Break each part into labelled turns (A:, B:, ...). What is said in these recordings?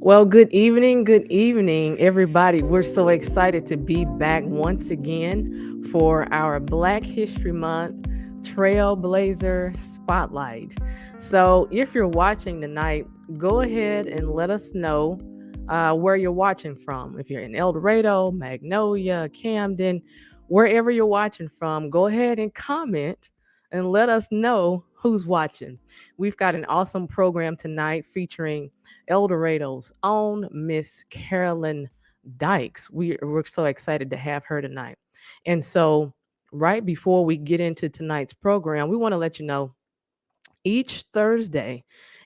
A: Well, good evening, everybody. We're so excited to be back once again for our Black History Month Trailblazer Spotlight. So, if you're watching tonight, go ahead and let us know where you're watching from. If you're in El Dorado, Magnolia, Camden, wherever you're watching from, go ahead and comment and let us know who's watching. We've got an awesome program tonight featuring El Dorado's own Miss Carolyn Dykes. We're so excited to have her tonight. And so, right before we get into tonight's program, we want to let you know each Thursday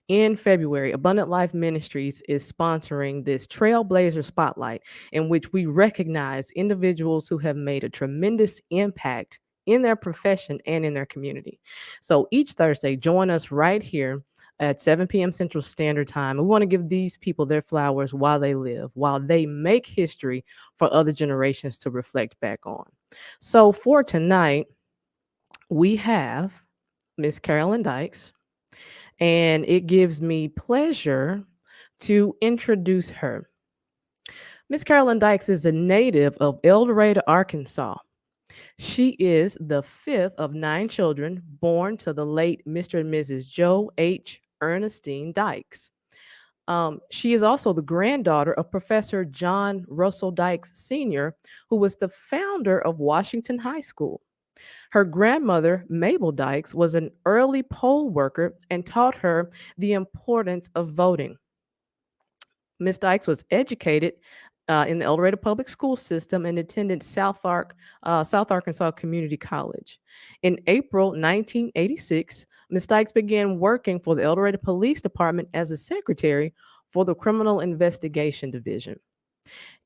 A: in February, Abundant Life Ministries is sponsoring this Trailblazer Spotlight, in which we recognize individuals who have made a tremendous impact in their profession and in their community. So each Thursday, join us right here at 7 p.m. Central Standard Time. We want to give these people their flowers while they live, while they make history for other generations to reflect back on. So for tonight, we have Miss Carolyn Dykes, and it gives me pleasure to introduce her. Miss Carolyn Dykes is a native of El Dorado, Arkansas. She is the fifth of nine children born to the late Mr. and Mrs. Joe H. Ernestine Dykes. She is also the granddaughter of Professor John Russell Dykes Sr., who was the founder of Washington High School. Her grandmother, Mabel Dykes, was an early poll worker and taught her the importance of voting. Miss Dykes was educated in the El Dorado Public School System and attended South Arkansas Community College. In April 1986, Miss Dykes began working for the El Dorado Police Department as a secretary for the Criminal Investigation Division.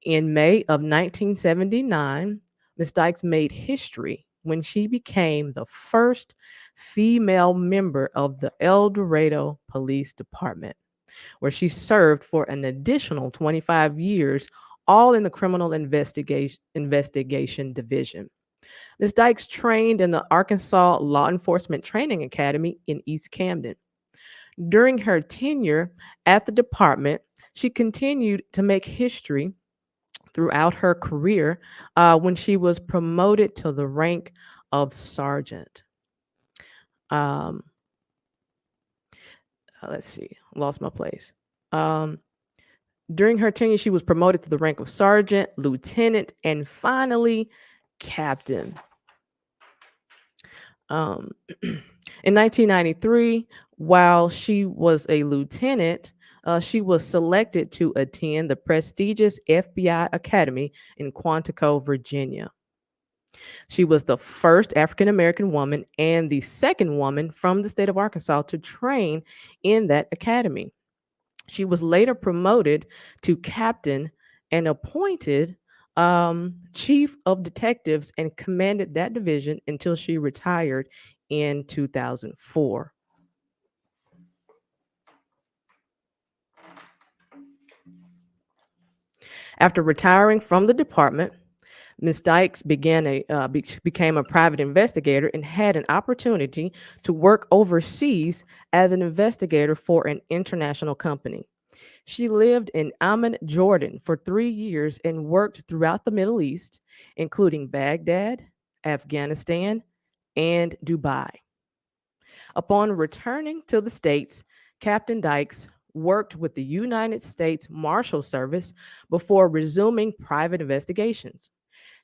A: In May of 1979, Miss Dykes made history when she became the first female member of the El Dorado Police Department, where she served for an additional 25 years, all in the Criminal Investigation Division. Ms. Dykes trained in the Arkansas Law Enforcement Training Academy in East Camden. During her tenure at the department, she continued to make history throughout her career when she was promoted to the rank of sergeant. Um, let's see, lost my place. Um, During her tenure, she was promoted to the rank of sergeant, lieutenant, and finally, captain. Um, in 1993, while she was a lieutenant, she was selected to attend the prestigious FBI Academy in Quantico, Virginia. She was the first African American woman and the second woman from the state of Arkansas to train in that academy. She was later promoted to captain and appointed chief of detectives and commanded that division until she retired in 2004. After retiring from the department, Ms. Dykes became a private investigator and had an opportunity to work overseas as an investigator for an international company. She lived in Amman, Jordan for 3 years and worked throughout the Middle East, including Baghdad, Afghanistan, and Dubai. Upon returning to the States, Captain Dykes worked with the United States Marshal Service before resuming private investigations.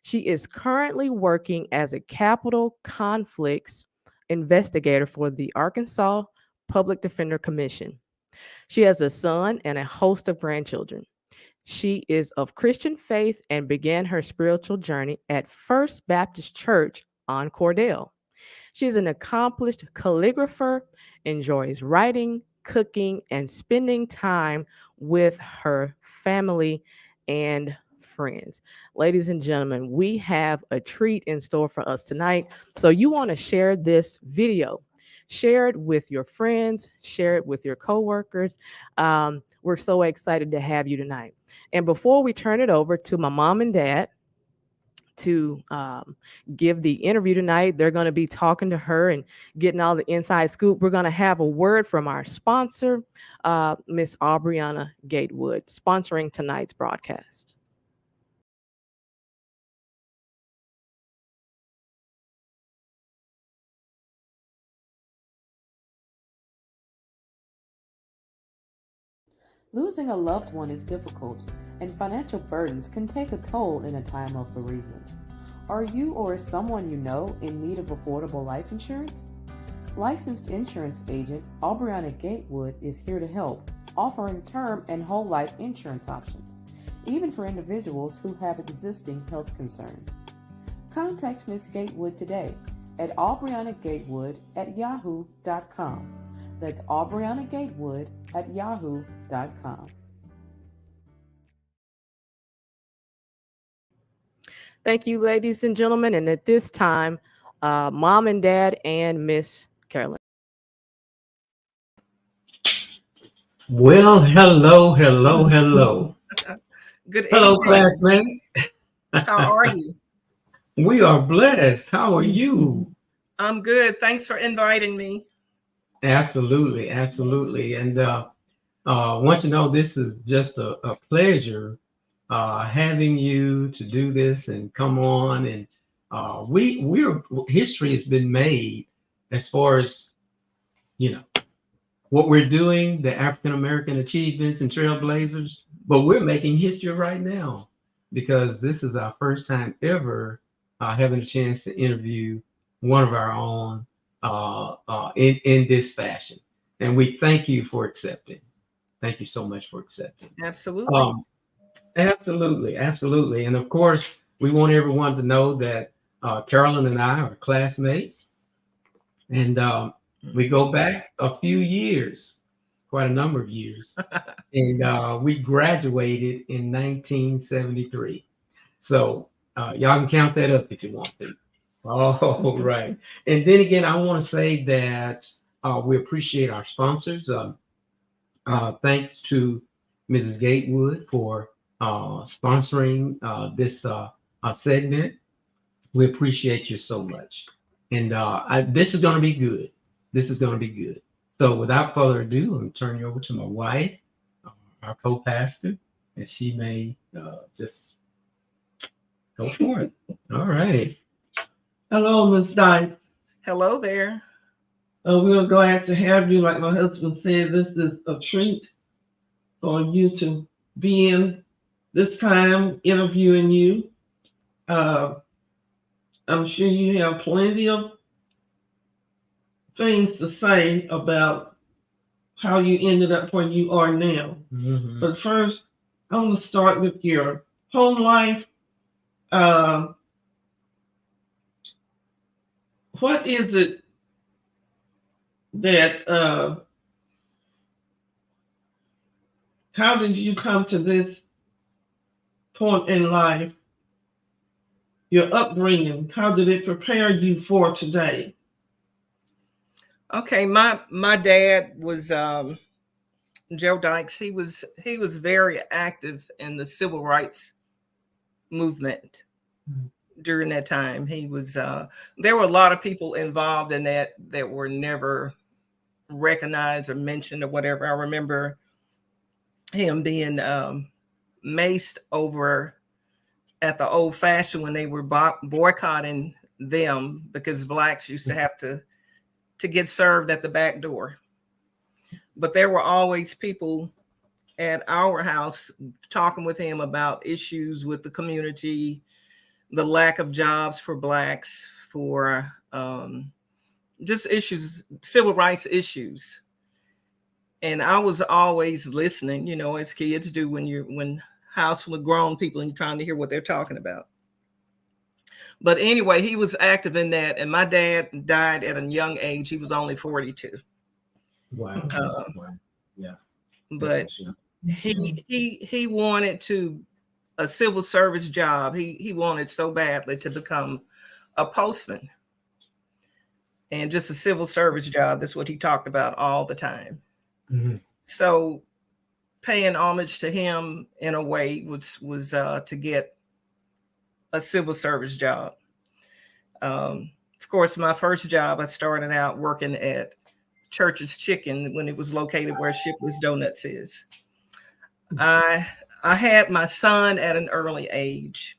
A: She is currently working as a capital conflicts investigator for the Arkansas Public Defender Commission. She has a son and a host of grandchildren. She is of Christian faith and began her spiritual journey at First Baptist Church on Cordell. She is an accomplished calligrapher, enjoys writing, cooking, and spending time with her family and friends. Ladies and gentlemen, we have a treat in store for us tonight. So you want to share this video. Share it with your friends, share it with your coworkers. We're so excited to have you tonight. And before we turn it over to my mom and dad to give the interview tonight. They're going to be talking to her and getting all the inside scoop. We're going to have a word from our sponsor, Miss Aubriana Gatewood, sponsoring tonight's broadcast.
B: Losing a loved one is difficult, and financial burdens can take a toll in a time of bereavement. Are you or someone you know in need of affordable life insurance? Licensed insurance agent Aubriana Gatewood is here to help, offering term and whole life insurance options, even for individuals who have existing health concerns. Contact Ms. Gatewood today at aubrianagatewood@yahoo.com. That's aubrianagatewood@yahoo.com.
A: Thank you, ladies and gentlemen. And at this time, Mom and Dad and Miss Carolyn.
C: Well, hello, hello, hello.
D: Good
C: Hello,
D: evening.
C: classmate.
D: How are you?
C: We are blessed. How are you?
D: I'm good. Thanks for inviting me.
C: Absolutely, absolutely. And want you to know this is just a pleasure having you to do this and come on. And we're history has been made as far as you know what we're doing, the African American achievements and Trailblazers, but we're making history right now because this is our first time ever having a chance to interview one of our own in this fashion. And we thank you for accepting. Thank you so much for accepting.
D: Absolutely.
C: Um, absolutely, absolutely. And of course, we want everyone to know that Carolyn and I are classmates. And we go back a few years, quite a number of years. And we graduated in 1973. So y'all can count that up if you want to. Oh, right. And then again, I want to say that we appreciate our sponsors. Thanks to Mrs. Gatewood for sponsoring this segment. We appreciate you so much. And this is going to be good. This is going to be good. So without further ado, I'm turning you over to my wife, our co-pastor, and she may just go for it. All right. Hello, Miss Dice.
D: Hello there.
E: We're glad to have you. Like my husband said, this is a treat for you to be in this time interviewing you. I'm sure you have plenty of things to say about how you ended up where you are now.
C: Mm-hmm.
E: But first, I want to start with your home life. What is it that, how did you come to this point in life? Your upbringing, how did it prepare you for today?
D: Okay, my dad was Joe Dykes. He was very active in the civil rights movement during that time. He was there were a lot of people involved in that were never recognized or mentioned or whatever. I remember him being maced over at the Old Fashioned when they were boycotting them because blacks used to have to get served at the back door. But there were always people at our house talking with him about issues with the community, the lack of jobs for blacks, for just issues, civil rights issues. And I was always listening, as kids do when house full of grown people and you're trying to hear what they're talking about. But anyway, he was active in that. And my dad died at a young age. He was only 42.
C: Wow. Wow. Yeah.
D: But he wanted a civil service job. He wanted so badly to become a postman. And just a civil service job. That's what he talked about all the time.
C: Mm-hmm.
D: So paying homage to him in a way was to get a civil service job. Of course, my first job, I started out working at Church's Chicken when it was located where Shipley's Donuts is. I had my son at an early age.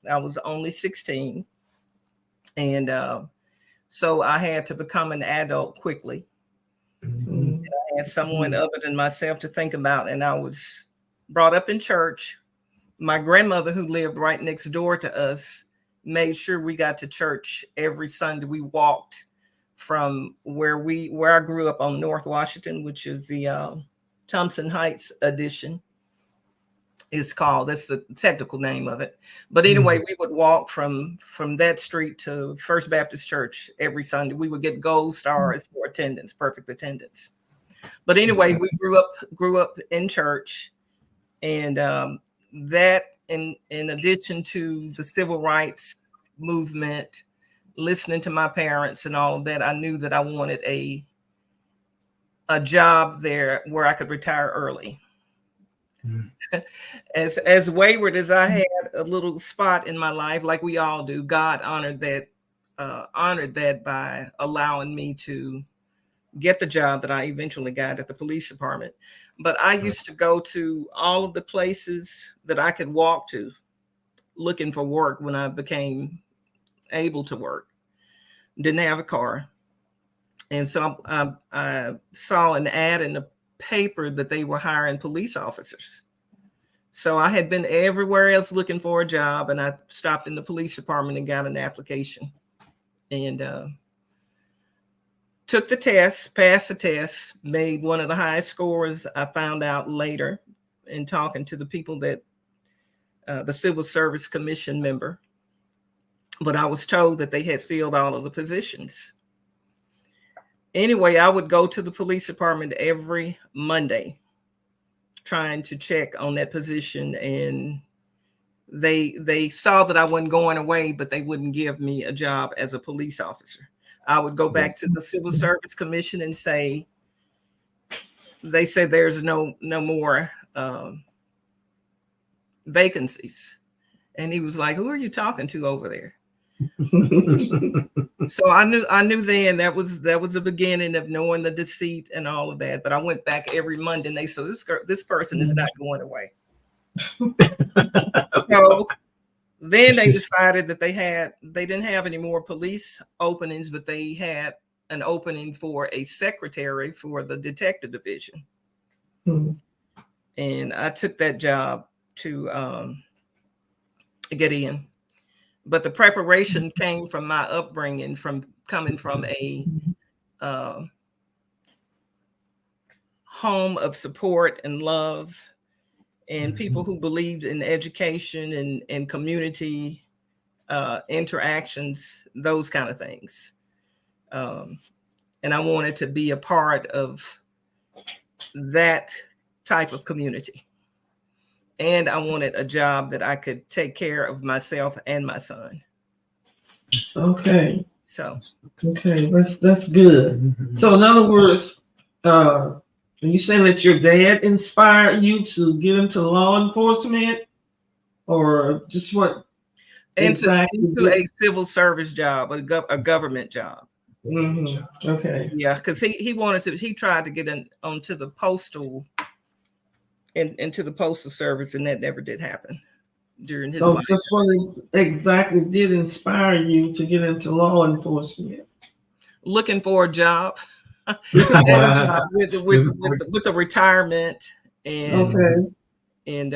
D: I was only 16. And so I had to become an adult quickly.
C: Mhm.
D: I had someone other than myself to think about. And I was brought up in church. My grandmother, who lived right next door to us, made sure we got to church every Sunday. We walked from where I grew up on North Washington, which is the Thompson Heights edition. Is called. That's the technical name of it. But anyway, we would walk from that street to First Baptist Church every Sunday. We would get gold stars for attendance, perfect attendance. But anyway, we grew up in church, and that in addition to the civil rights movement, listening to my parents and all of that, I knew that I wanted a job there where I could retire early. As wayward as I had a little spot in my life, like we all do, God honored that by allowing me to get the job that I eventually got at the police department. But I used to go to all of the places that I could walk to looking for work when I became able to work. Didn't have a car. And so I saw an ad in the paper that they were hiring police officers. So I had been everywhere else looking for a job, and I stopped in the police department and got an application, and took the test, passed the test, made one of the highest scores. I found out later in talking to the people that the Civil Service Commission member, but I was told that they had filled all of the positions. Anyway, I would go to the police department every Monday trying to check on that position, and they saw that I wasn't going away, but they wouldn't give me a job as a police officer. I would go back to the Civil Service Commission and say, they said there's no more vacancies. And he was like, who are you talking to over there? So I knew then that was the beginning of knowing the deceit and all of that. But I went back every Monday and they said, this person is not going away. So then they decided that they didn't have any more police openings, but they had an opening for a secretary for the detective division. And I took that job to get in. But the preparation came from my upbringing, from coming from a home of support and love, and people who believed in education and community interactions, those kind of things. And I wanted to be a part of that type of community. And I wanted a job that I could take care of myself and my son.
E: Okay.
D: So.
E: Okay, that's good. So in other words, are you saying that your dad inspired you to get into law enforcement, or just what?
D: Into a civil service job, a government job.
E: Mm-hmm. Okay.
D: Yeah, because he tried to get onto the postal. Into the postal service, and that never did happen during his life.
E: Just what exactly did inspire you to get into law enforcement?
D: Looking for a job with the retirement, and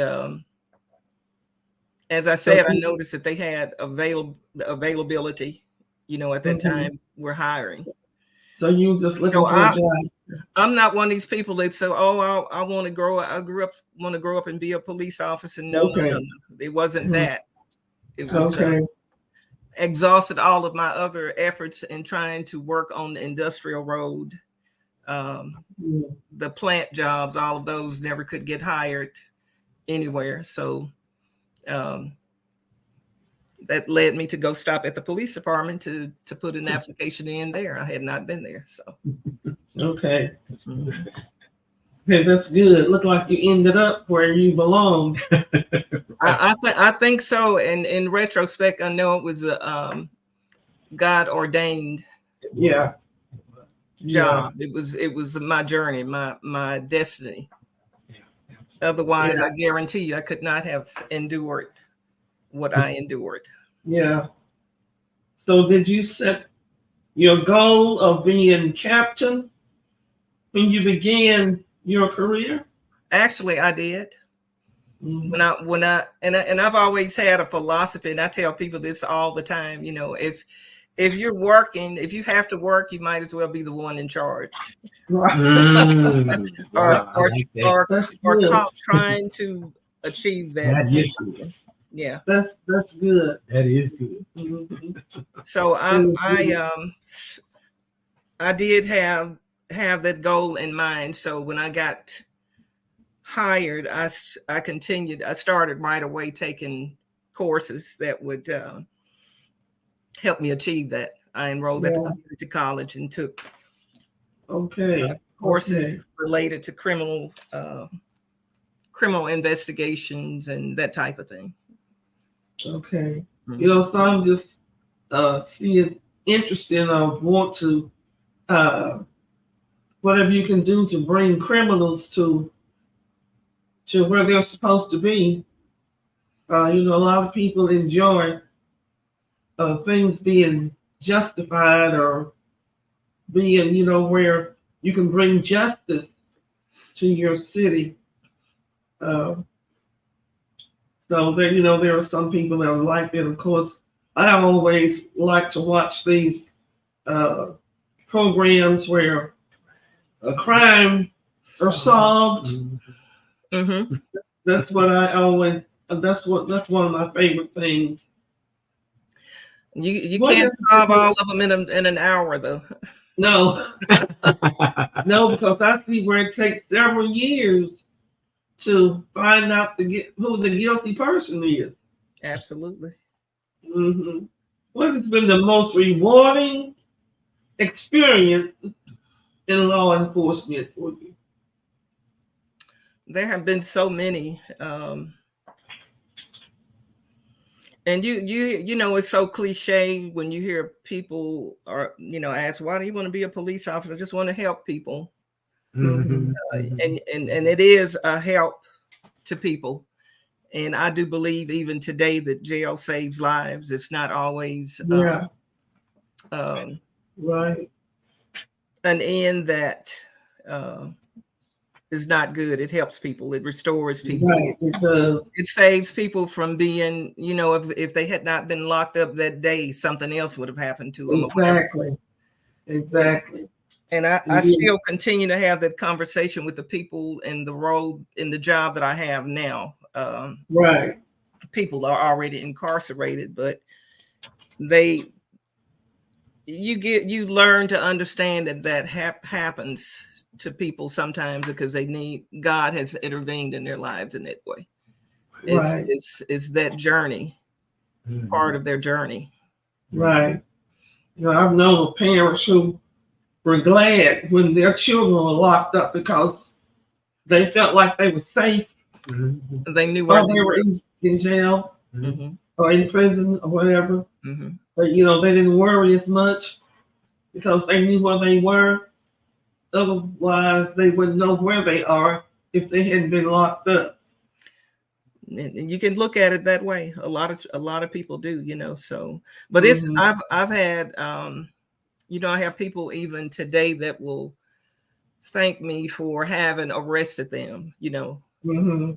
D: as I said, I noticed that they had availability. At that time, we're hiring.
E: So you just looking for a job.
D: I'm not one of these people that say, "Oh, I want to grow up. Want to grow up and be a police officer." No. It wasn't that. It was exhausted all of my other efforts in trying to work on the industrial road, the plant jobs. All of those never could get hired anywhere. So that led me to go stop at the police department to put an application in there. I had not been there, so.
E: Okay. Okay, that's good. Look like you ended up where you belong.
D: I think so. And in retrospect, I know it was a God ordained
E: Yeah.
D: job. It was my journey, my destiny. Otherwise,
E: Yeah.
D: I guarantee you, I could not have endured what I endured.
E: Yeah. So did you set your goal of being captain when you began your career?
D: Actually, I did.
E: Mhm.
D: And I've always had a philosophy, and I tell people this all the time. You know, if you're working, if you have to work, you might as well be the one in charge,
E: Right.
D: or
C: Wow, I like that.
E: That's
D: or
E: good.
D: trying to achieve that.
C: That is good.
D: Yeah.
E: That's good.
C: That is good.
E: Mhm.
D: So
E: That is good.
D: I did have that goal in mind. So when I got hired, I continued. I started right away taking courses that would help me achieve that. I enrolled at the
E: Yeah.
D: community college and took
E: Okay.
D: courses
E: Okay.
D: related to criminal investigations and that type of thing.
E: Okay.
D: Mhm.
E: You know, so I'm just see it interesting. I want to uh, whatever you can do to bring criminals to where they're supposed to be. You know, a lot of people enjoy things being justified or being, you know, where you can bring justice to your city. Uh, so there, you know, there are some people that are like that. Of course, I always like to watch these uh, programs where a crime are solved.
D: Mm-hmm.
E: That's what I always. That's one of my favorite things.
D: You
E: What
D: can't
E: is
D: solve all of them in an hour though.
E: no, no, because I see where it takes several years to find out who the guilty person is.
D: Absolutely.
E: Hmm. What has been the most rewarding experience in law enforcement for you?
D: There have been so many. And you know, it's so cliche when you hear people are, ask, why do you want to be a police officer? I just want to help people.
E: Hmm.
D: And it is a help to people. And I do believe even today that jail saves lives. It's not always
E: Yeah,
D: um,
E: right,
D: an end that uh, is not good. It helps people. It restores people.
E: right. It does.
D: It saves people from being, if they had not been locked up that day, something else would have happened to them or whatever.
E: Exactly,
D: And,
E: exactly.
D: and I
E: And then,
D: still continue to have that conversation with the people in the role in the job that I have now.
E: right,
D: People are already incarcerated, but they you learn to understand that happens to people sometimes because God has intervened in their lives in that way.
E: right,
D: It's that journey, part of their journey.
E: right. You know, I've known parents who were glad when their children were locked up because they felt like they were safe
D: They knew where
E: or
D: they
E: they were
D: were.
E: in jail
D: Mm-hmm.
E: or in prison or whatever.
D: Mm-hmm.
E: But you know, they didn't worry as much because they knew where they were. Otherwise, they wouldn't know where they are if they hadn't been locked up.
D: And you can look at it that way. A lot of people do, so, but
E: Hmm.
D: I've had I have people even today that will thank me for having arrested them,
E: Hmm.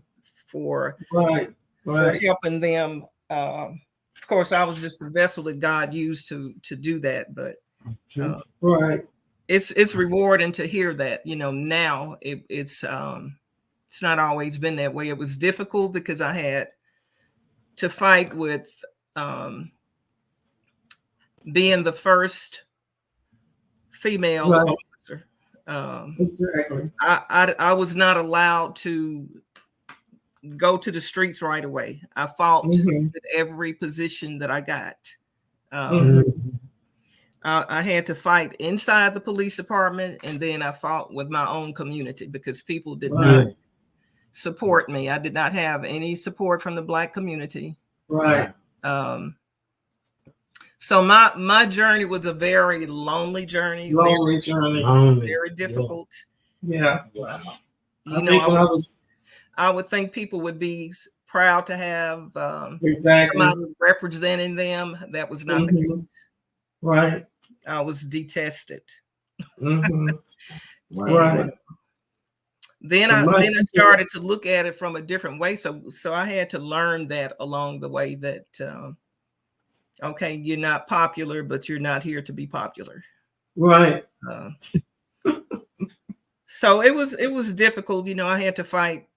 D: for
E: Right,
D: for
E: right,
D: helping them. Of course, I was just a vessel that God used to do that, but uh,
E: right.
D: it's rewarding to hear that. Now it's not always been that way. It was difficult because I had to fight with um, being the first female
E: Right,
D: officer.
E: exactly.
D: I was not allowed to go to the streets right away. I fought
E: Hmm.
D: with every position that I got. Um,
E: Hmm.
D: I had to fight inside the police department, and then I fought with my own community because people did not support me. I did not have any support from the Black community.
E: Right.
D: So my journey was a very lonely journey.
E: Lonely journey.
D: Very difficult.
E: Yeah.
C: Wow.
D: You know, I would think people would be proud to have somebody representing them. That was not the case.
E: Right.
D: I was detested.
E: Right.
D: Then I started to look at it from a different way. So I had to learn that along the way that okay, you're not popular, but you're not here to be popular.
E: Right.
D: So it was difficult. You know, I had to fight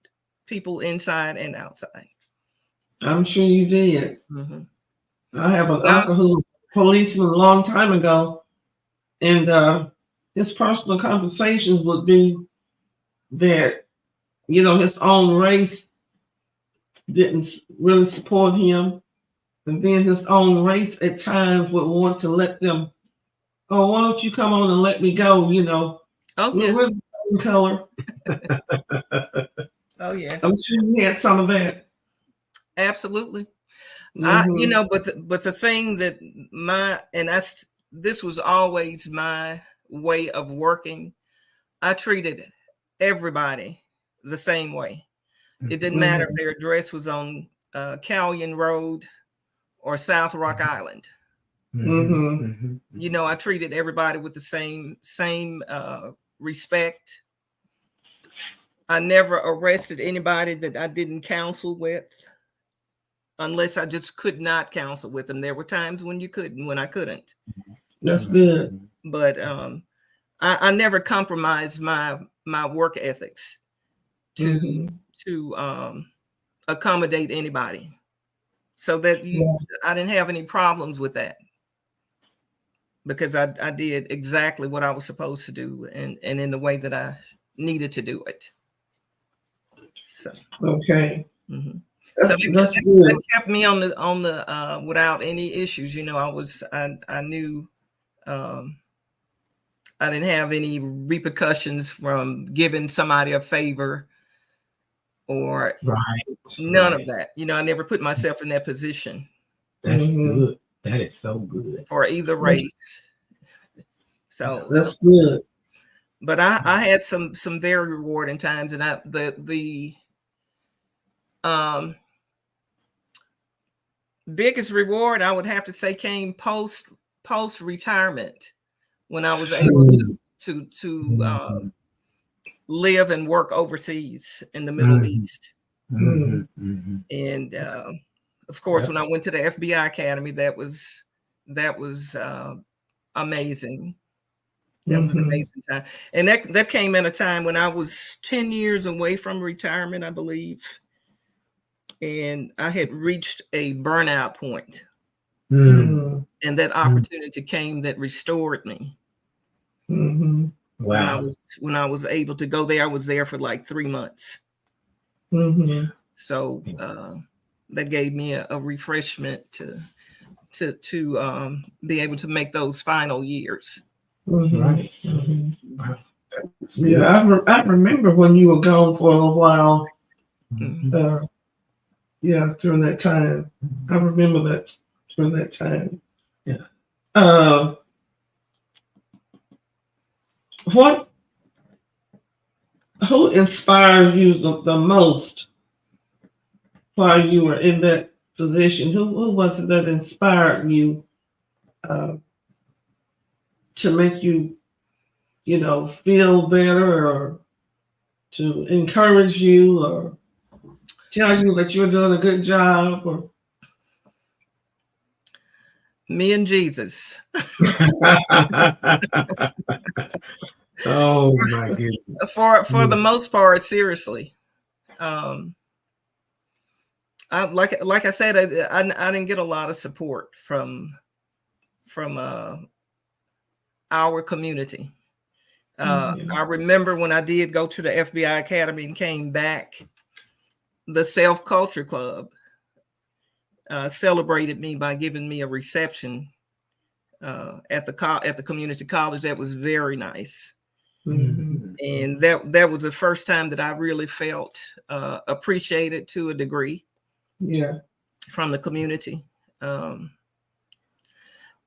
D: people inside and outside.
E: I'm sure you did. I have an uncle who was a policeman a long time ago, and his personal conversations would be that, you know, his own race didn't really support him. And then his own race at times would want to let them, oh, why don't you come on and let me go? You know, we're the same color.
D: Oh yeah,
E: I'm sure you had some of that.
D: Absolutely. You know, but the thing that this was always my way of working. I treated everybody the same way. It didn't matter if their address was on Callion Road or South Rock Island. You know, I treated everybody with the same respect. I never arrested anybody that I didn't counsel with, unless I just could not counsel with them. There were times when you couldn't, when I couldn't.
E: That's good.
D: But I never compromised my work ethics to accommodate anybody, so that I didn't have any problems with that, because I did exactly what I was supposed to do, and in the way that I needed to do it. So
E: okay.
D: So that kept me on the without any issues. You know, I knew I didn't have any repercussions from giving somebody a favor or none of that. You know, I never put myself in that position.
C: That's good. That is so good.
D: For either race. So
E: that's good.
D: But I had some very rewarding times, and the biggest reward I would have to say came post retirement, when I was able to live and work overseas in the Middle East. And of course, when I went to the FBI Academy, that was amazing. That was an amazing time. And that came at a time when I was 10 years away from retirement, I believe. And I had reached a burnout point. And that opportunity came that restored me.
C: Wow.
D: When I was able to go there, I was there for like 3 months. So that gave me a refreshment to be able to make those final years.
C: Right.
E: Yeah, I remember when you were gone for a while. Yeah, during that time. I remember that during that time. Yeah. Who inspired you the most while you were in that position? Who was it that inspired you to make you, you know, feel better, or to encourage you, or tell you that you're doing a good job? Or
D: me and Jesus.
C: Oh my goodness.
D: For the most part, seriously. Like I said, I didn't get a lot of support from our community. I remember when I did go to the FBI Academy and came back, the Self Culture Club celebrated me by giving me a reception at the community college. That was very nice.
E: Mhm.
D: And that was the first time that I really felt appreciated to a degree
E: Yeah.
D: from the community. And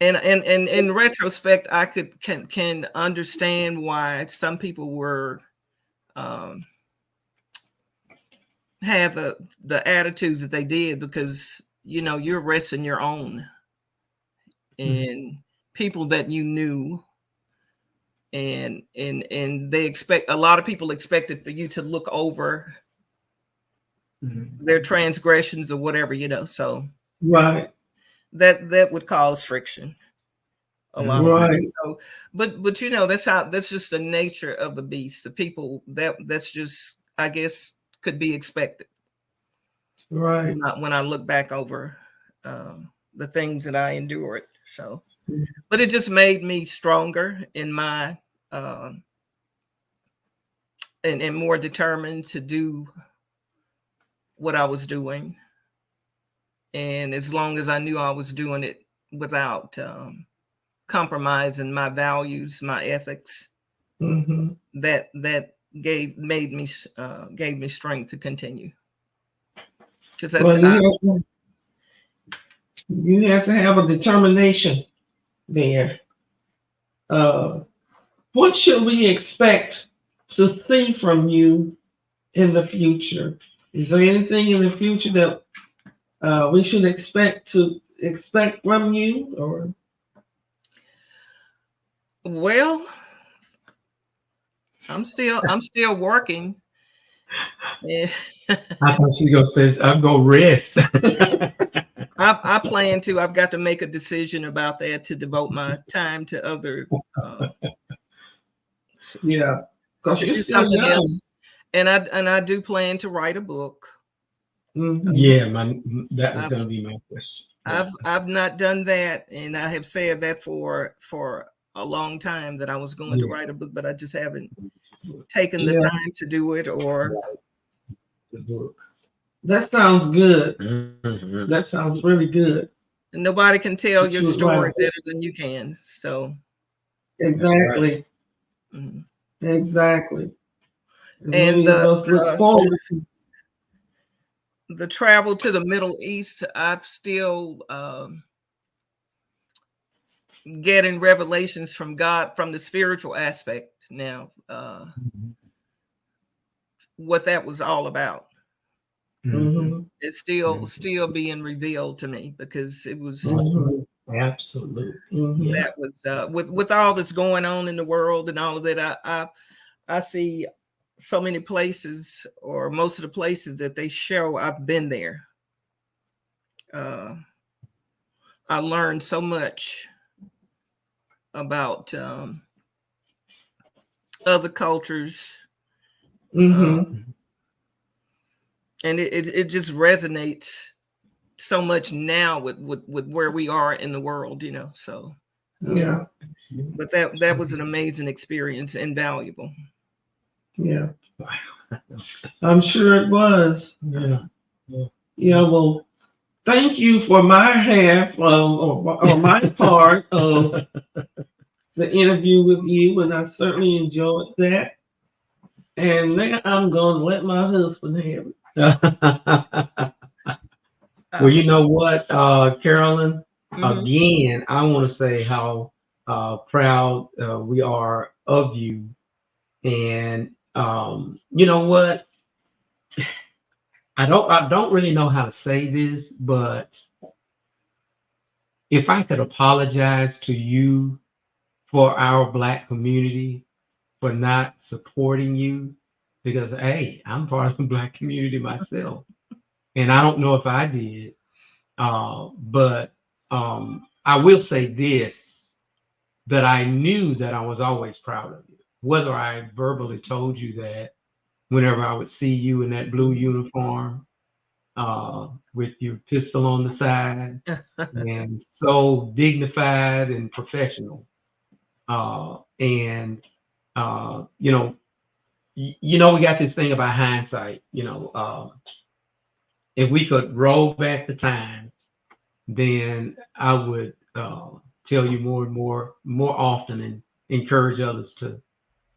D: in retrospect, I can understand why some people were have the attitudes that they did, because you're resting your own and people that you knew, and they expect, a lot of people expected for you to look over their transgressions or whatever, so
E: Right.
D: that would cause friction a lot of
E: Right.
D: times. So, but that's just the nature of the beast. The people that's just, I guess, could be expected.
E: Right.
D: When I look back over the things that I endured. So,
E: Mhm.
D: but it just made me stronger in my and more determined to do what I was doing. And as long as I knew I was doing it without compromising my values, my ethics,
E: Mhm.
D: that gave me strength to continue. Because that's
E: Well, you have to have a determination there. What should we expect to see from you in the future? Is there anything in the future that we should expect from you? Or
D: well, I'm still working. Yeah.
C: I thought she was gonna say, "I'm gonna rest."
D: I plan to. I've got to make a decision about that, to devote my time to other
E: yeah, because
D: to
E: you're
D: do
E: still
D: something
E: young.
D: else. And I do plan to write a book.
E: Mhm.
C: Yeah, that was
D: I've
C: gonna be my question. Yeah.
D: I've not done that, and I have said that for a long time, that I was going to
C: Yeah.
D: write a book, but I just haven't taken the
E: Yeah,
D: time to do it. Or
C: The book.
E: that sounds good.
C: Mhm.
E: That sounds really good.
D: nobody can tell
E: That
D: your
E: you would write a
D: story
E: book.
D: better than you can. So,
C: That's right.
E: Exactly.
D: mm.
E: Exactly. And
D: And
E: many of us look forward to.
D: the travel to the Middle East, I've still getting revelations from God, from the spiritual aspect now, what that was all about.
E: Mhm.
D: It's still being revealed to me, because it was
E: Mhm.
C: Absolutely.
E: Mhm.
D: that was with all that's going on in the world and all of that. I see so many places, or most of the places that they show, I've been there. I learned so much about other cultures,
E: Mhm.
D: and it just resonates so much now with where we are in the world, So,
E: Yeah.
D: but that was an amazing experience and valuable.
E: Yeah. I'm sure it was.
C: Yeah.
E: Yeah. Well, thank you for my half or my part of the interview with you, and I certainly enjoyed that. And now I'm going to let my husband have it.
C: Well,
D: Uh,
C: you know what, Carolyn?
D: mhm.
C: Again, I want to say how proud we are of you. And you know what? I don't really know how to say this, but if I could apologize to you for our Black community for not supporting you, because hey, I'm part of the Black community myself, and I don't know if I did, but I will say this, that I knew that I was always proud of you, whether I verbally told you that whenever I would see you in that blue uniform with your pistol on the side and so dignified and professional. And we got this thing about hindsight. If we could roll back the time, then I would tell you more and more often, and encourage others to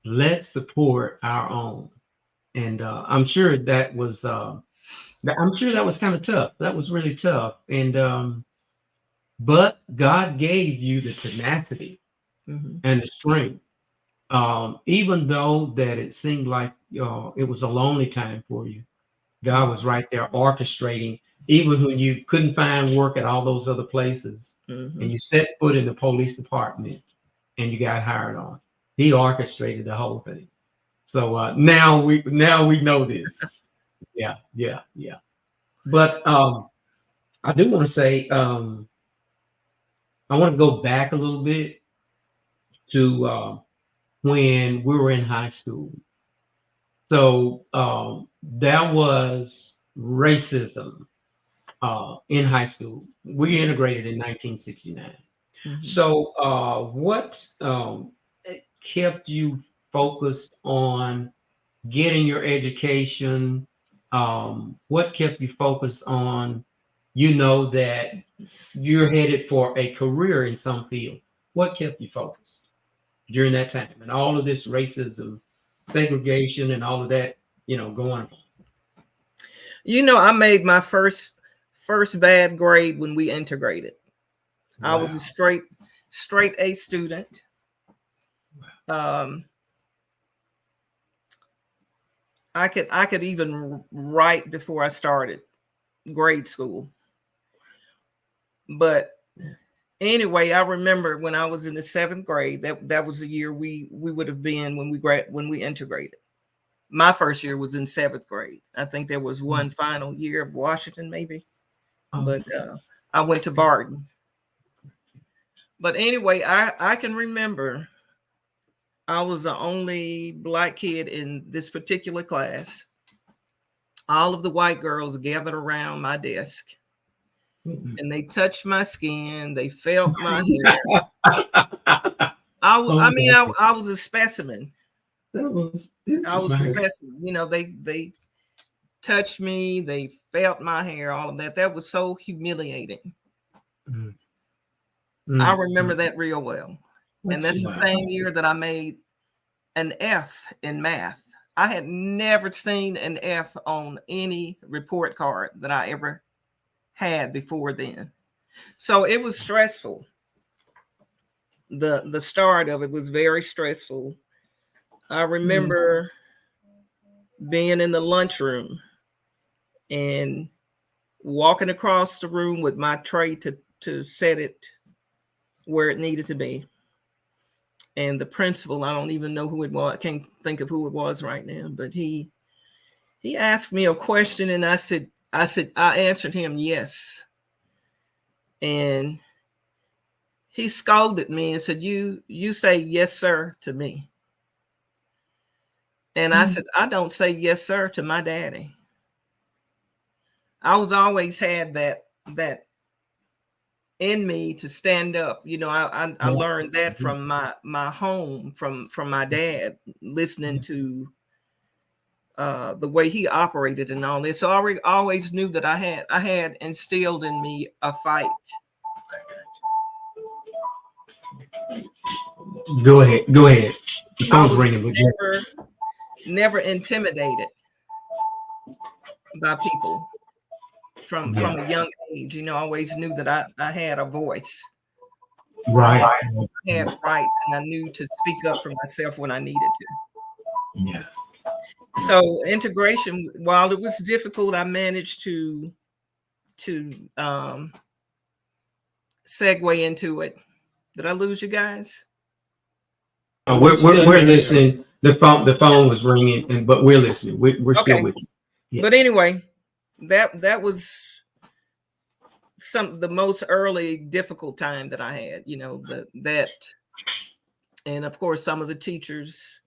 C: let's support our own. And I'm sure that was kind of tough. That was really tough. And but God gave you the tenacity
D: Mhm.
C: and the strength. Even though that it seemed like it was a lonely time for you, God was right there orchestrating, even when you couldn't find work at all those other places, and
D: Mhm.
C: you set foot in the police department and you got hired on. He orchestrated the whole thing. So now we know this. Yeah, yeah, yeah. But I do want to say I want to go back a little bit to when we were in high school. So there was racism in high school. We integrated in 1969.
D: Mhm.
C: So what kept you focused on getting your education? What kept you focused on, that you're headed for a career in some field? What kept you focused during that time and all of this racism, segregation, and all of that, going on?
D: I made my first bad grade when we integrated. I was a
C: Wow.
D: straight A student. Um, I could even write before I started grade school. But anyway, I remember when I was in the 7th grade, that was the year we would have been when we integrated. My first year was in 7th grade. I think there was one final year of Washington, maybe, but I went to Barton. But anyway, I can remember I was the only Black kid in this particular class. All of the white girls gathered around my desk
C: Mhm.
D: and they touched my skin. They felt my hair.
C: Oh,
D: I was a specimen.
C: that was
D: I was a
C: interesting.
D: specimen. They touched me. They felt my hair. All of that. That was so humiliating.
C: Mm,
D: I
C: mm,
D: remember
C: mm.
D: that real well. And that's the
C: Wow.
D: same year that I made an F in math. I had never seen an F on any report card that I ever had before then. So it was stressful. The start of it was very stressful. I
C: Mm,
D: remember being in the lunchroom and walking across the room with my tray to set it where it needed to be. And the principal, I don't even know who it was. I can't think of who it was right now, but he asked me a question and I answered him yes. And he scolded me and said, You say yes, sir, to me. And I
C: mm.
D: said, I don't say yes, sir, to my daddy. I was always had that in me to stand up. I learned that from my home, from my dad, listening to the way he operated and all this. So I always knew that I had instilled in me a fight.
C: Go ahead. Go ahead. The
D: I
C: phone's
D: was
C: ringing. But go
D: never intimidated by people
C: Yeah.
D: from a young age. I always knew that I had a voice.
C: Right.
D: I had rights and I knew to speak up for myself when I needed to.
C: Yeah.
D: So integration, while it was difficult, I managed to segue into it. Did I lose you guys?
C: We're listening. The phone was ringing, but we're listening. We're still
D: Okay.
C: with you. Yeah.
D: But anyway, that was the most early difficult time that I had, that and of course some of the teachers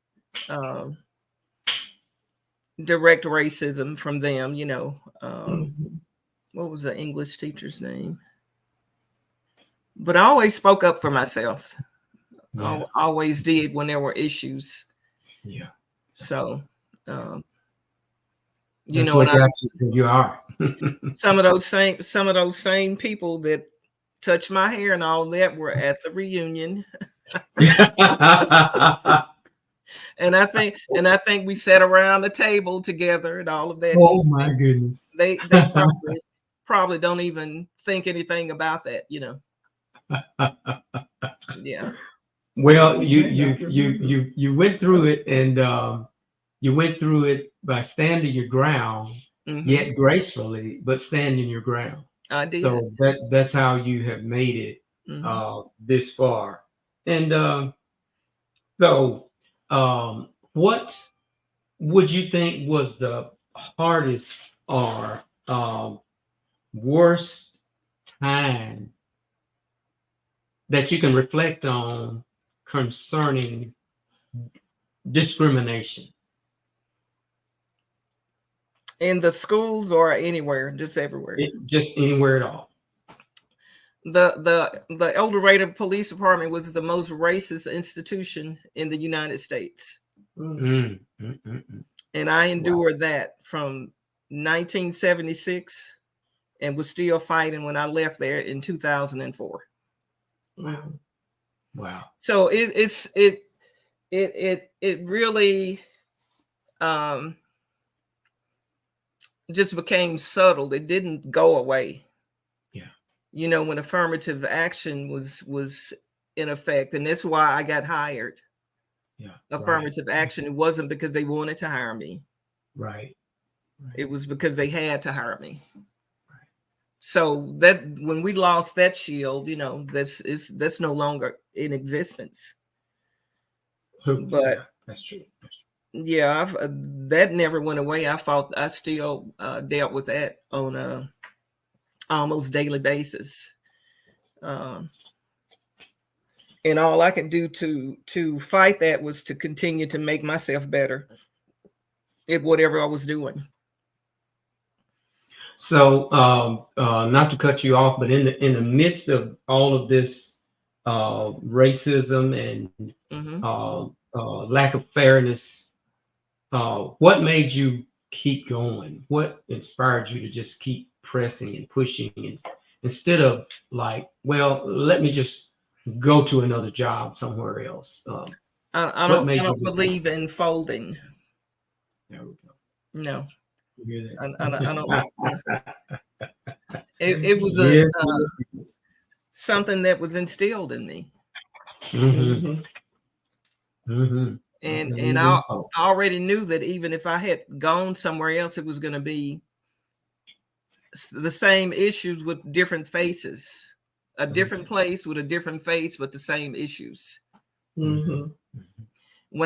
D: direct racism from them,
C: Mhm.
D: what was the English teacher's name? But I always spoke up for myself.
C: Yeah.
D: I always did when there were issues.
C: Yeah.
D: So, um,
C: That's
D: and
C: what got you where you are.
D: some of those same people that touch my hair and all that were at the reunion. And I think we sat around the table together and all of that.
C: Oh my goodness.
D: They probably don't even think anything about that, Yeah.
C: Well, you went through it, and you went through it by standing your ground, yet gracefully, but standing your ground.
D: I did.
C: So that's how you have made it this far. And so, what would you think was the hardest or worst time that you can reflect on concerning discrimination?
D: In the schools or anywhere, just everywhere.
C: Just anywhere at all.
D: The El Dorado Police Department was the most racist institution in the United States. And I endured that from 1976 and was still fighting when I left there in 2004.
C: Wow.
D: So it really just became subtle. It didn't go away. Yeah. When affirmative action was in effect, and that's why I got hired. Yeah. Affirmative action. It wasn't because they wanted to hire me.
C: Right.
D: It was because they had to hire me. Right. So that when we lost that shield, that's no longer in existence. But
C: that's true.
D: Yeah, that never went away. I still dealt with that on a almost daily basis, and all I could do to fight that was to continue to make myself better at whatever I was doing.
C: So, not to cut you off, but in the midst of all of this racism and lack of fairness, what made you keep going? What inspired you to just keep pressing and pushing, and instead of like, well, let me just go to another job somewhere else?
D: I don't believe in folding.
C: There we go.
D: No.
C: You hear that?
D: I don't. It was something that was instilled in me. And I already knew that even if I had gone somewhere else, it was going to be the same issues with different faces, a different place with a different face, but the same issues. When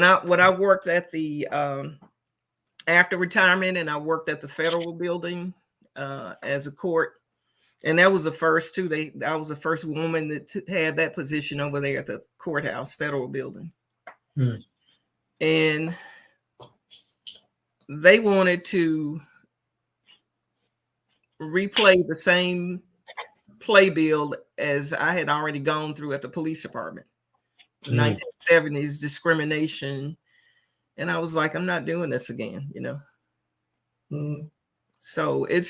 D: I worked at the after retirement, and I worked at the federal building as a court, and that was the first too. I was the first woman that had that position over there at the courthouse, federal building. And they wanted to replay the same playbill as I had already gone through at the police department. 1970s discrimination. And I was like, I'm not doing this again, So it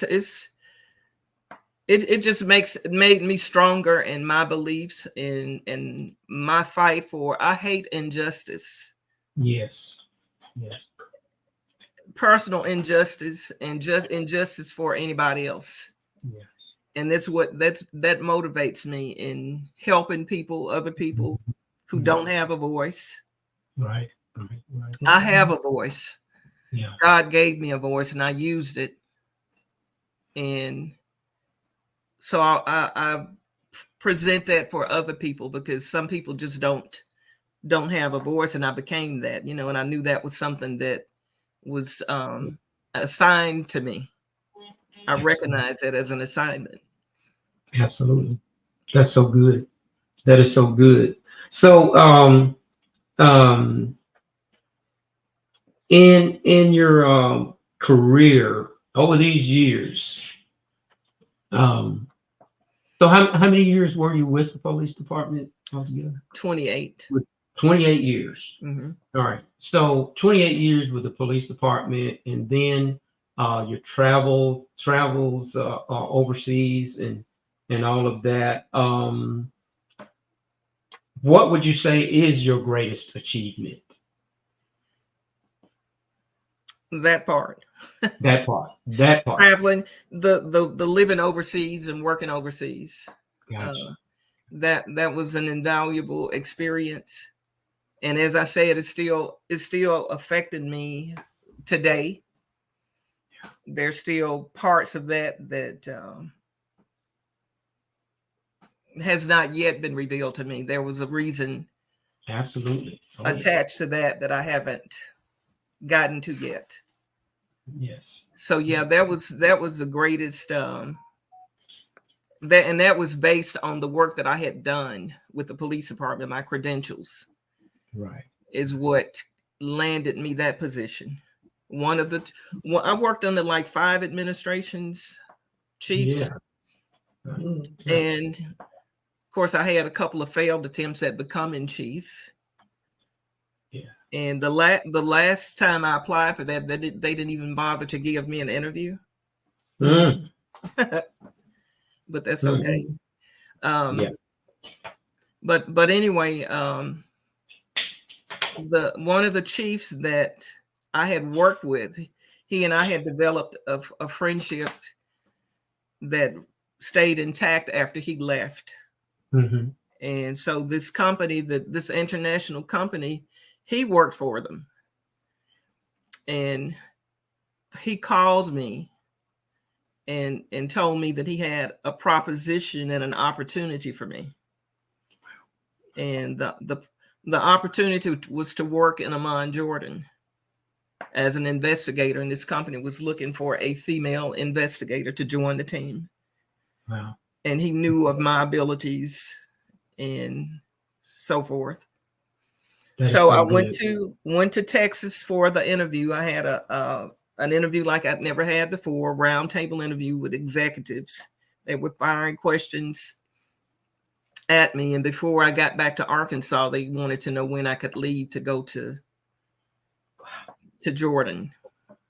D: just made me stronger in my beliefs in my fight for, I hate injustice.
C: Yes.
D: Personal injustice and just injustice for anybody else.
C: Yes.
D: And that's that motivates me in helping other people who don't have a voice.
C: Right.
D: I have a voice.
C: Yeah.
D: God gave me a voice and I used it. And so I present that for other people, because some people just don't have a voice, and I became that, and I knew that was something that was assigned to me. I recognize that as an assignment.
C: Absolutely. That's so good. That is so good. So in your career over these years, so how many years were you with the police department altogether?
D: 28.
C: 28 years.
D: Mm-hmm.
C: All right. So 28 years with the police department, and then your travels overseas, and and all of that. What would you say is your greatest achievement?
D: That part.
C: That part. That part.
D: Traveling, the living overseas and working overseas.
C: Gotcha.
D: That was an invaluable experience. And as I said, it's still affected me today. There's still parts of that has not yet been revealed to me. There was a reason
C: Absolutely. Oh,
D: attached to that I haven't gotten to yet.
C: yes.
D: So yeah, that was the greatest. That was based on the work that I had done with the police department. My credentials,
C: Right.
D: is what landed me that position. I worked under like 5 administrations, chiefs,
C: Yeah.
D: and of course I had a couple of failed attempts at becoming chief.
C: Yeah.
D: And the last time I applied for that, they didn't even bother to give me an interview.
C: Mm.
D: But that's okay.
C: Yeah.
D: But anyway, one of the chiefs that I had worked with, he and I had developed a friendship that stayed intact after he left.
C: Mm-hmm.
D: And so this company, this international company, he worked for them. And he called me and told me that he had a proposition and an opportunity for me. And the opportunity was to work in Amman, Jordan, as an investigator, and this company was looking for a female investigator to join the team.
C: Wow.
D: And he knew of my abilities and so forth. So I went to Texas for the interview. I had an interview like I'd never had before, roundtable interview with executives. They were firing questions at me, and before I got back to Arkansas, they wanted to know when I could leave to go to Jordan.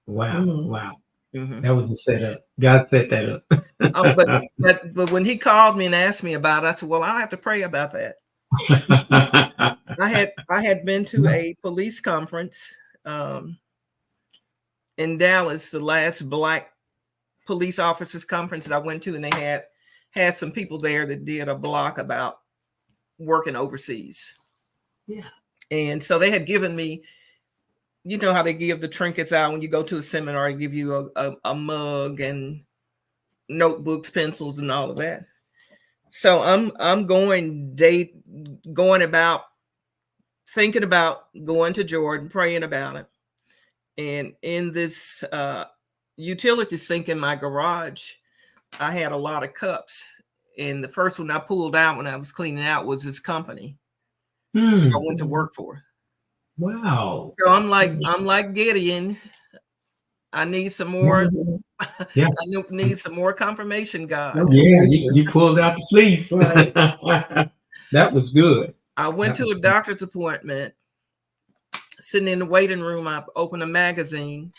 C: Wow. Wow.
D: Mm-hmm.
C: That was a setup. God set that up.
D: but when he called me and asked me about it, I said, well, I'll have to pray about that. I had been to a police conference in Dallas, the last Black police officers conference that I went to, and they had some people there that did a block about working overseas.
C: Yeah.
D: And so they had given me, you know how they give the trinkets out when you go to a seminar, they give you a mug and notebooks, pencils, and all of that. So I'm going about thinking about going to Jordan, praying about it. And in this utility sink in my garage, I had a lot of cups. And the first one I pulled out when I was cleaning out was this company I went to work for.
C: Wow.
D: So I'm like Gideon. I need some more.
C: Yeah.
D: I need some more confirmation, God.
C: Yeah, you pulled out the fleece. Right. That was good.
D: I went to a doctor's appointment. Sitting in the waiting room, I opened a magazine.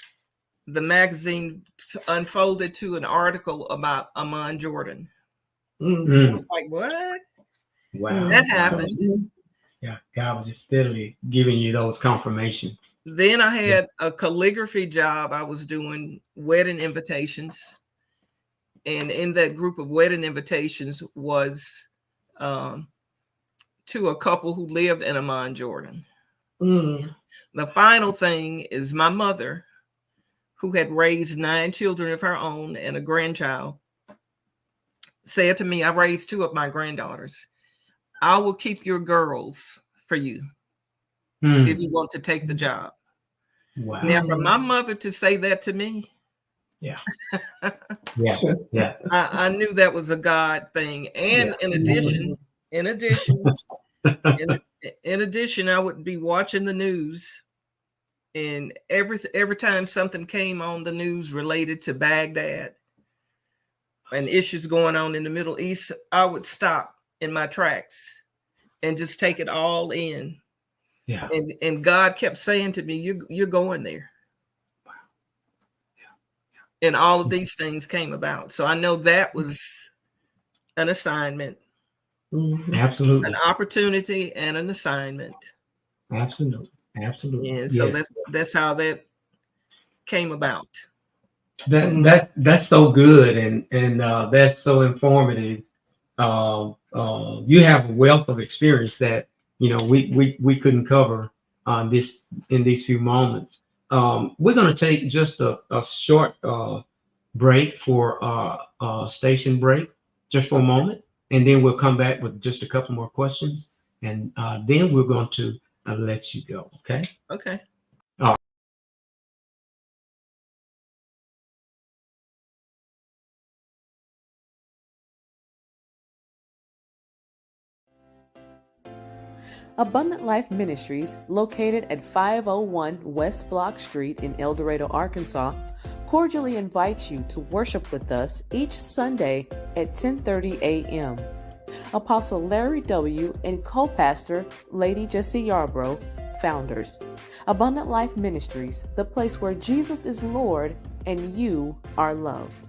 D: The magazine unfolded to an article about Amman, Jordan. I was like, what?
C: Wow.
D: That happened.
C: Yeah, God was just steadily giving you those confirmations.
D: Then I had a calligraphy job. I was doing wedding invitations. And in that group of wedding invitations was to a couple who lived in Amman, Jordan. The final thing is my mother, who had raised 9 children of her own and a grandchild, said to me, I raised 2 of my granddaughters. I will keep your girls for you if you want to take the job.
C: Wow.
D: Now, for my mother to say that to me,
C: yeah.
D: I knew that was a God thing. And in addition, I would be watching the news, and every time something came on the news related to Baghdad and issues going on in the Middle East, I would stop in my tracks and just take it all in.
C: Yeah.
D: And God kept saying to me, you're going there. Wow. Yeah. And all of these things came about. So I know that was an assignment,
C: Absolutely.
D: an opportunity, and an assignment.
C: Absolutely. Absolutely.
D: And so
C: Yes.
D: that's how that came about.
C: That's so good, and that's so informative. You have a wealth of experience that we couldn't cover on this in these few moments. We're going to take just a short break for station break, just for a moment, and then we'll come back with just a couple more questions, and then we're going to let you go. Okay.
D: Okay.
B: Abundant Life Ministries, located at 501 West Block Street in El Dorado, Arkansas, cordially invites you to worship with us each Sunday at 10:30 a.m. Apostle Larry W. and co-pastor Lady Jessie Yarbrough, founders. Abundant Life Ministries, the place where Jesus is Lord and you are loved.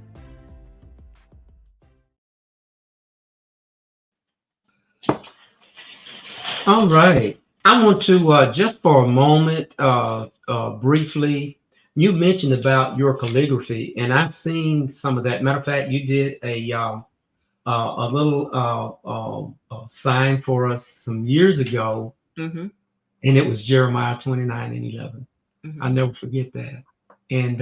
C: All right. I want to just for a moment, briefly. You mentioned about your calligraphy, and I've seen some of that. Matter of fact, you did a little sign for us some years ago,
D: Mm-hmm.
C: and it was Jeremiah 29:11.
D: Mm-hmm.
C: I'll never forget that. And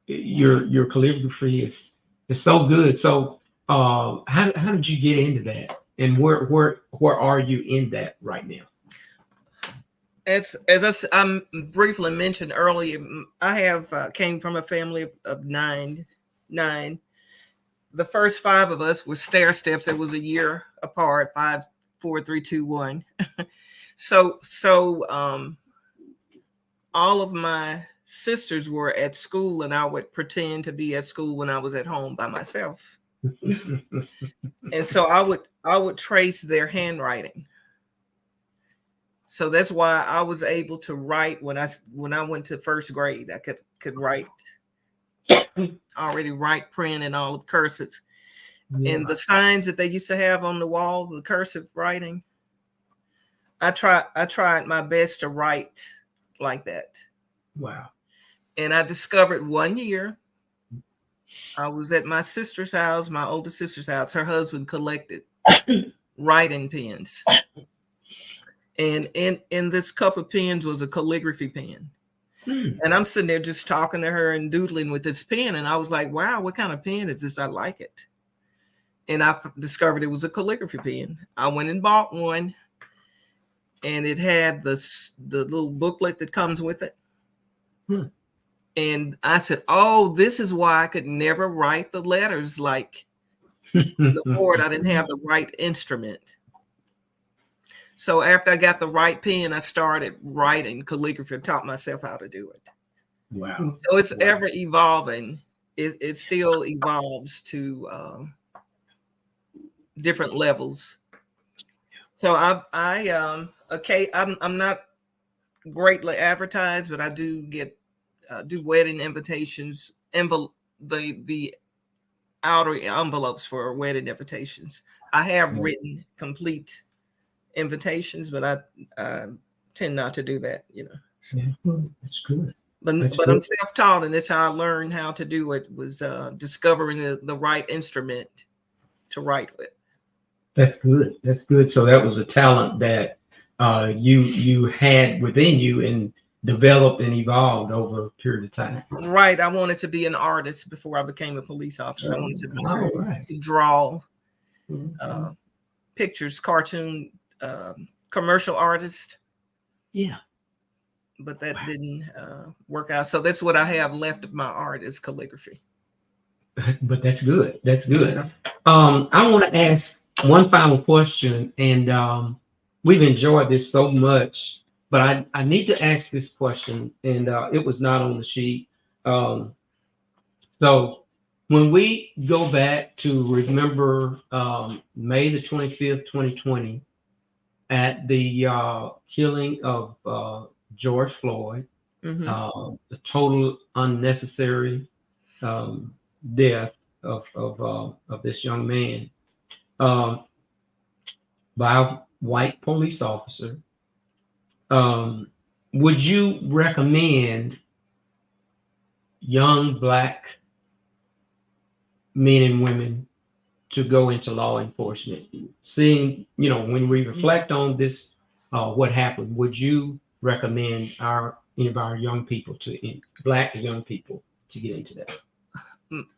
C: your calligraphy is so good. So how did you get into that? And where are you in that right now?
D: As I briefly mentioned earlier, I have came from a family of nine. The first five of us were stair steps. It was a year apart, 5, 4, 3, 2, 1. So all of my sisters were at school, and I would pretend to be at school when I was at home by myself. And so I would trace their handwriting. So that's why I was able to write when I went to first grade. I could write, already write, print, and all of cursive.
C: Yeah.
D: And the signs that they used to have on the wall, the cursive writing, I tried my best to write like that.
C: Wow.
D: And I discovered one year, I was at my sister's house, my older sister's house. Her husband collected writing pens. And in this cup of pens was a calligraphy pen. And I'm sitting there just talking to her and doodling with this pen. And I was like, wow, what kind of pen is this? I like it. And I discovered it was a calligraphy pen. I went and bought one. And it had the little booklet that comes with it. And I said, oh, this is why I could never write the letters like the board. I didn't have the right instrument. So after I got the right pen, I started writing calligraphy, taught myself how to do it.
C: Wow.
D: So it's ever evolving. It still evolves to different levels. So I'm not greatly advertised, but I do get do wedding invitations, the outer envelopes for wedding invitations. I have written complete invitations, but I tend not to do that, So.
C: Yeah, that's good.
D: But I'm self-taught, and that's how I learned how to do it, was discovering the right instrument to write with.
C: That's good. That's good. So that was a talent that you had within you and developed and evolved over a period of time.
D: Right. I wanted to be an artist before I became a police officer. I wanted to draw pictures, cartoon, commercial artist.
C: Yeah.
D: But that didn't work out. So that's what I have left of my art is calligraphy.
C: But that's good. That's good. I want to ask one final question, and we've enjoyed this so much, but I need to ask this question, and it was not on the sheet. So when we go back to remember May the 25th, 2020, at the killing of George Floyd, the total unnecessary death of this young man um, by a white police officer. Would you recommend young black men and women to go into law enforcement? Seeing, when we reflect on this, what happened, would you recommend any of our young people black young people to get into that?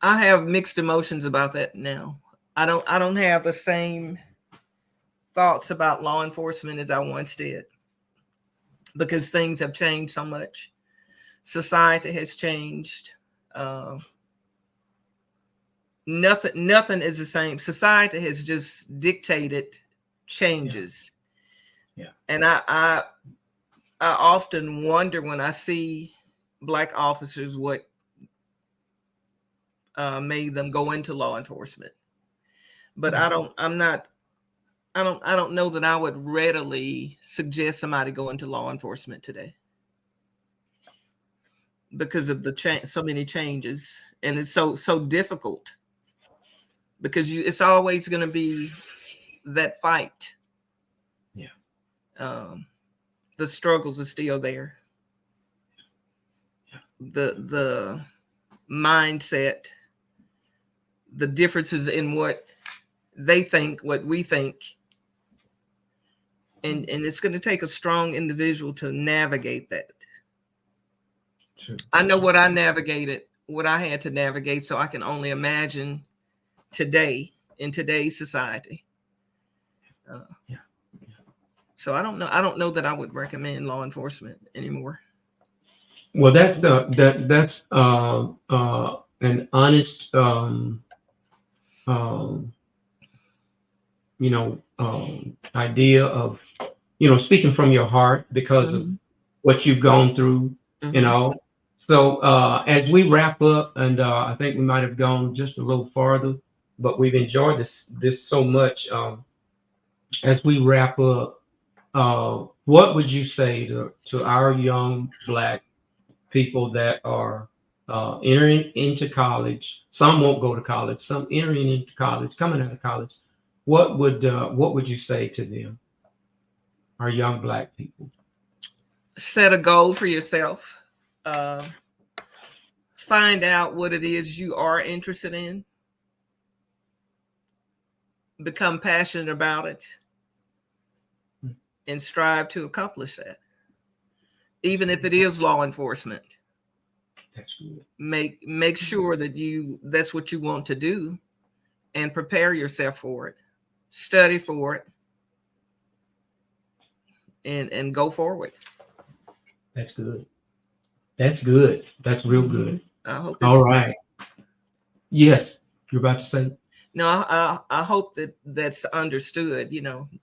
D: I have mixed emotions about that now. I don't have the same thoughts about law enforcement as I once did, because things have changed so much. Society has changed. Nothing is the same. Society has just dictated changes.
C: Yeah.
D: And I often wonder when I see black officers what made them go into law enforcement. But I don't know that I would readily suggest somebody go into law enforcement today, because of so many changes, and it's so difficult, because it's always going to be that fight.
C: Yeah.
D: The struggles are still there.
C: Yeah.
D: The mindset, the differences in what they think, what we think, and it's going to take a strong individual to navigate that.
C: True.
D: I know what I navigated, what I had to navigate, so I can only imagine today, in today's society.
C: Yeah.
D: So I don't know that I would recommend law enforcement anymore.
C: Well, that's an honest idea of speaking from your heart because of what you've gone through. So as we wrap up, and I think we might have gone just a little farther, but we've enjoyed this so much. As we wrap up, what would you say to our young black people that are entering into college? Some won't go to college, some entering into college, coming out of college. What would you say to them, our young black people?
D: Set a goal for yourself. Find out what it is you are interested in. Become passionate about it, and strive to accomplish that. Even if it is law enforcement.
C: That's good.
D: Make sure that that's what you want to do, and prepare yourself for it. Study for it, and go forward.
C: That's good. That's good. That's real good.
D: I hope.
C: All right. Yes, you're about to say.
D: No, I hope that's understood.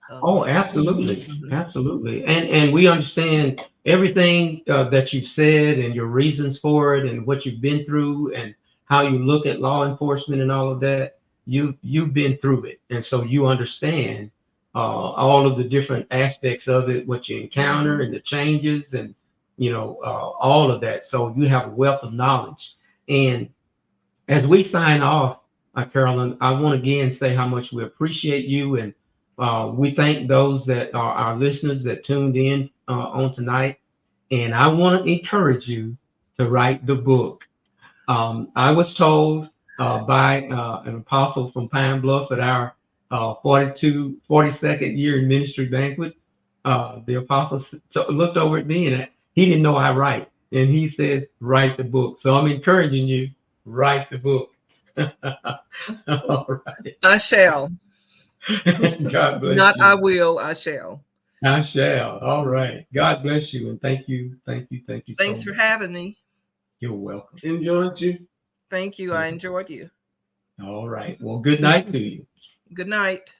C: Oh, absolutely, absolutely, and we understand everything that you've said and your reasons for it and what you've been through and how you look at law enforcement and all of that. You've been through it, and so you understand all of the different aspects of it, what you encounter and the changes, and all of that. So you have a wealth of knowledge. And as we sign off, Carolyn, I want to again say how much we appreciate you, and we thank those that are our listeners that tuned in on tonight. And I want to encourage you to write the book. I was told by an apostle from Pine Bluff at our 42nd year in ministry banquet. The apostle looked over at me, and he didn't know I write, and he says, "Write the book." So I'm encouraging you, write the book. All right.
D: I shall.
C: God bless
D: Not
C: you.
D: I will, I shall.
C: I shall. All right. God bless you, and thank you.
D: Thanks for having me.
C: You're welcome.
E: Enjoyed you.
D: Thank you. I enjoyed you.
C: All right. Well, good night to you.
D: Good night.